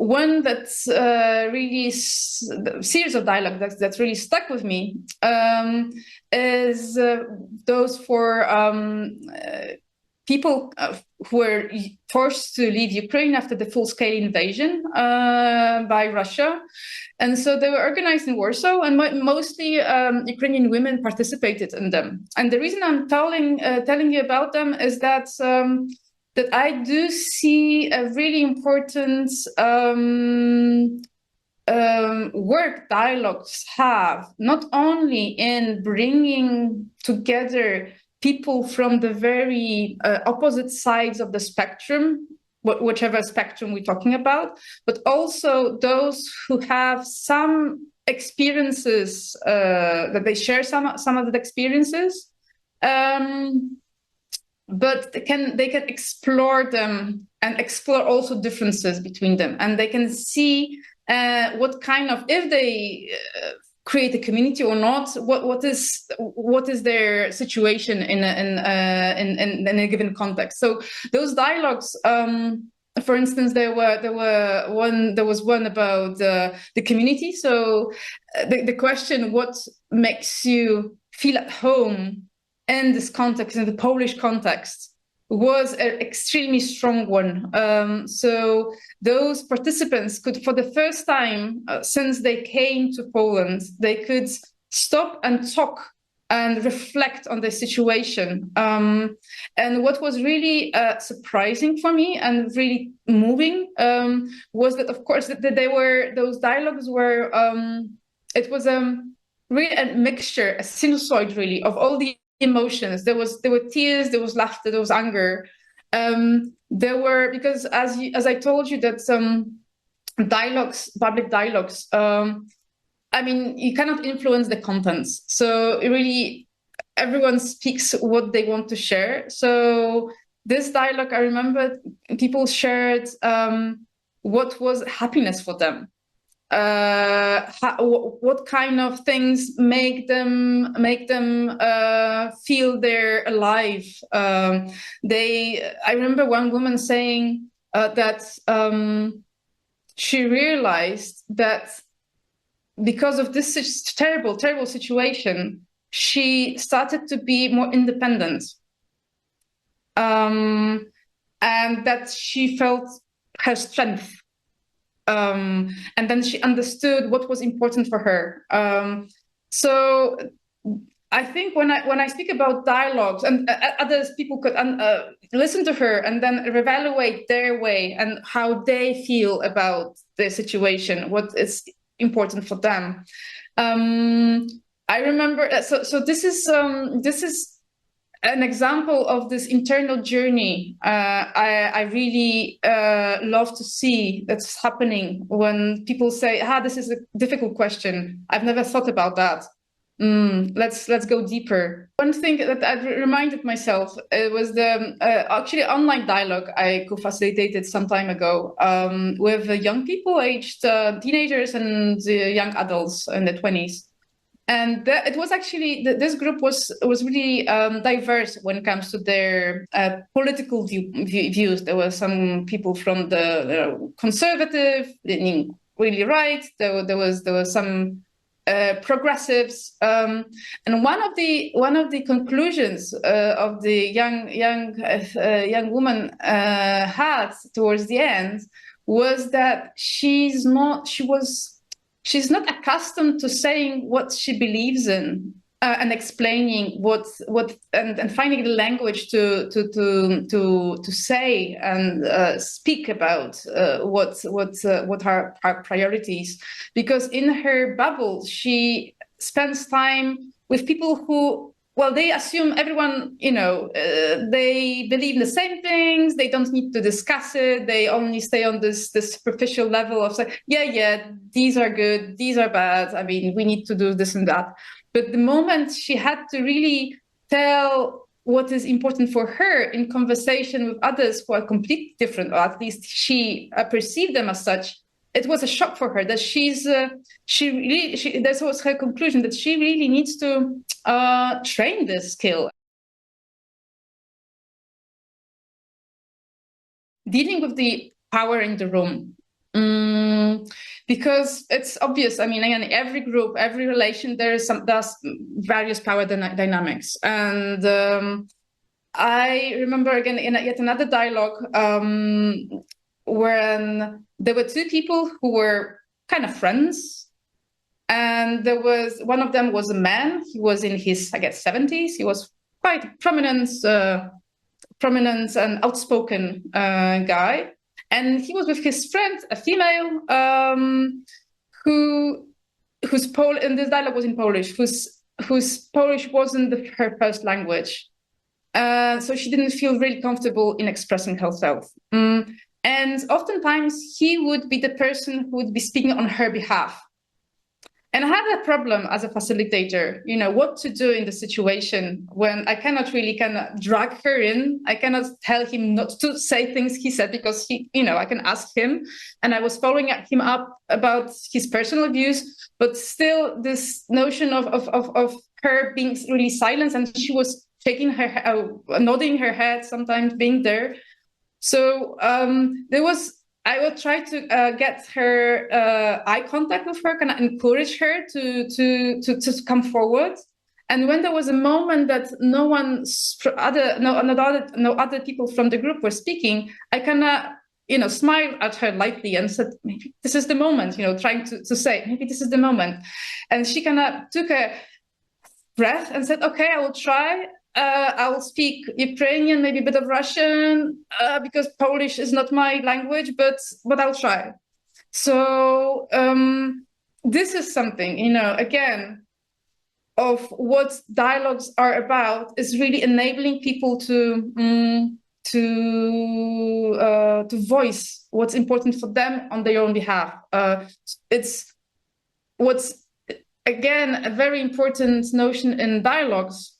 one that's really series of dialogue that's really stuck with me is those for people who were forced to leave Ukraine after the full-scale invasion by Russia. And so they were organized in Warsaw, and mostly Ukrainian women participated in them. And the reason I'm telling you about them is that that I do see a really important work dialogues have, not only in bringing together people from the very opposite sides of the spectrum, whichever spectrum we're talking about, but also those who have some experiences that they share some of the experiences, but they can explore them and explore also differences between them, and they can see what kind of, if they create a community or not, what is their situation in a given context. So those dialogues, for instance, there was one about the community. So the question, what makes you feel at home in this context, in the Polish context, was an extremely strong one. So those participants could, for the first time since they came to Poland, they could stop and talk and reflect on the situation. And what was really surprising for me and really moving was that, of course, that those dialogues were, it was really a mixture, a sinusoid really, of all the emotions. There were tears, there was laughter, there was anger. There were, because as I told you, that dialogues, public dialogues, I mean, you cannot influence the contents. So really, everyone speaks what they want to share. So this dialogue, I remember people shared what was happiness for them. What kind of things make them feel they're alive. I remember one woman saying that she realized that because of this terrible situation, she started to be more independent, and that she felt her strength. And then she understood what was important for her. So I think when I speak about dialogues, and others, people could listen to her and then reevaluate their way and how they feel about the situation, what is important for them. I remember. So this is an example of this internal journey I really love to see that's happening when people say, this is a difficult question. I've never thought about that. Let's go deeper. One thing that I reminded myself was the actually online dialogue I co-facilitated some time ago with young people, aged teenagers and young adults in their 20s. And it was actually, this group was really diverse when it comes to their political views. There were some people from the conservative, leaning really right. There was some progressives, and one of the conclusions of the young woman had towards the end was that she's not accustomed to saying what she believes in and explaining what and finding the language to say and speak about what are her priorities, because in her bubble she spends time with people who, well, they assume everyone, they believe in the same things. They don't need to discuss it. They only stay on this superficial level of saying, yeah, these are good, these are bad. I mean, we need to do this and that. But the moment she had to really tell what is important for her in conversation with others who are completely different, or at least she perceived them as such, it was a shock for her that that was her conclusion, that she really needs to train this skill. Dealing with the power in the room. Because it's obvious. I mean, again, every group, every relation, there's various power dynamics. And I remember again in yet another dialogue when there were two people who were kind of friends. And there was one of them was a man. He was in his, I guess, 70s. He was quite prominent and outspoken guy. And he was with his friend, a female, whose and this dialogue was in Polish, whose Polish wasn't her first language. So she didn't feel really comfortable in expressing herself. And oftentimes he would be the person who would be speaking on her behalf. And I had that problem as a facilitator, what to do in the situation when I cannot really kind of drag her in. I cannot tell him not to say things he said because I can ask him. And I was following him up about his personal views, but still this notion of her being really silent, and she was shaking nodding her head, sometimes being there. So I would try to get her eye contact with her, kind of encourage her to come forward. And when there was a moment that no other people from the group were speaking, I kind of smiled at her lightly and said, maybe this is the moment, trying to say, maybe this is the moment. And she kind of took a breath and said, okay, I will try. I will speak Ukrainian, maybe a bit of Russian, because Polish is not my language, but I'll try. So this is something, again, of what dialogues are about, is really enabling people to voice what's important for them on their own behalf. It's what's, again, a very important notion in dialogues,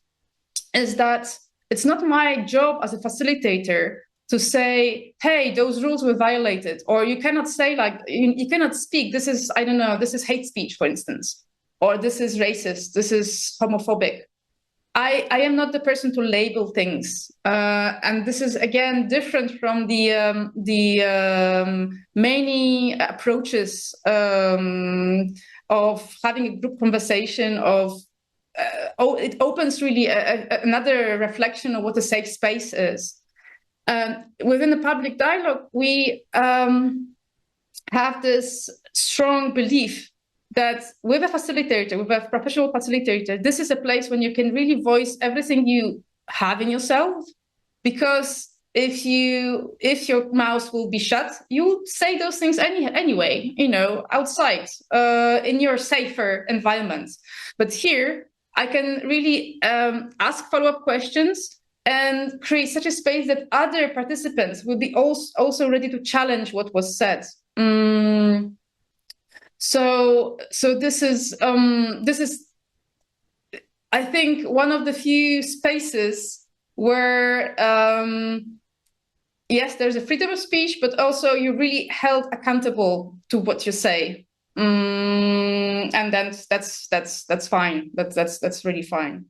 is that it's not my job as a facilitator to say, hey, those rules were violated, or you cannot say, like, you cannot speak, this is, I don't know, this is hate speech, for instance, or this is racist, this is homophobic. I am not the person to label things. And this is, again, different from the many approaches of having a group conversation, it opens really another reflection of what a safe space is. Within the public dialogue, we have this strong belief that with a facilitator, with a professional facilitator, this is a place when you can really voice everything you have in yourself. Because if your mouth will be shut, you say those things anyway, outside, in your safer environment. But here, I can really ask follow-up questions and create such a space that other participants will be also ready to challenge what was said. So this is, I think, one of the few spaces where, yes, there's a freedom of speech, but also you're really held accountable to what you say. And then that's fine. That's really fine.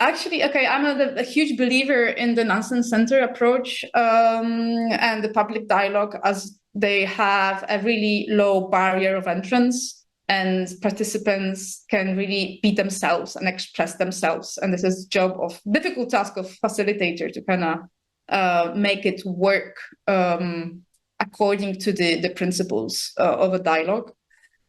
Actually, okay, I'm a huge believer in the Nansen Center approach and the public dialogue, as they have a really low barrier of entrance, and participants can really be themselves and express themselves. And this is difficult task of facilitator to kind of make it work according to the principles of a dialogue.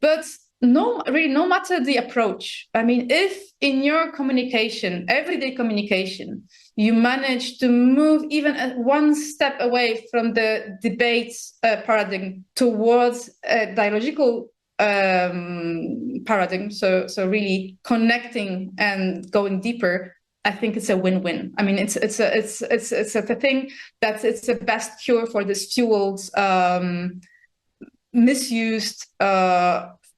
But no matter the approach, I mean, if in your communication, everyday communication, you manage to move even one step away from the debate paradigm towards a dialogical paradigm, so really connecting and going deeper, I think it's a win-win. I mean, it's a thing that it's the best cure for this fueled, misused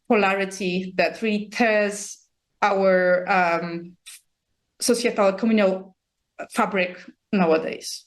polarity that really tears our societal communal fabric nowadays.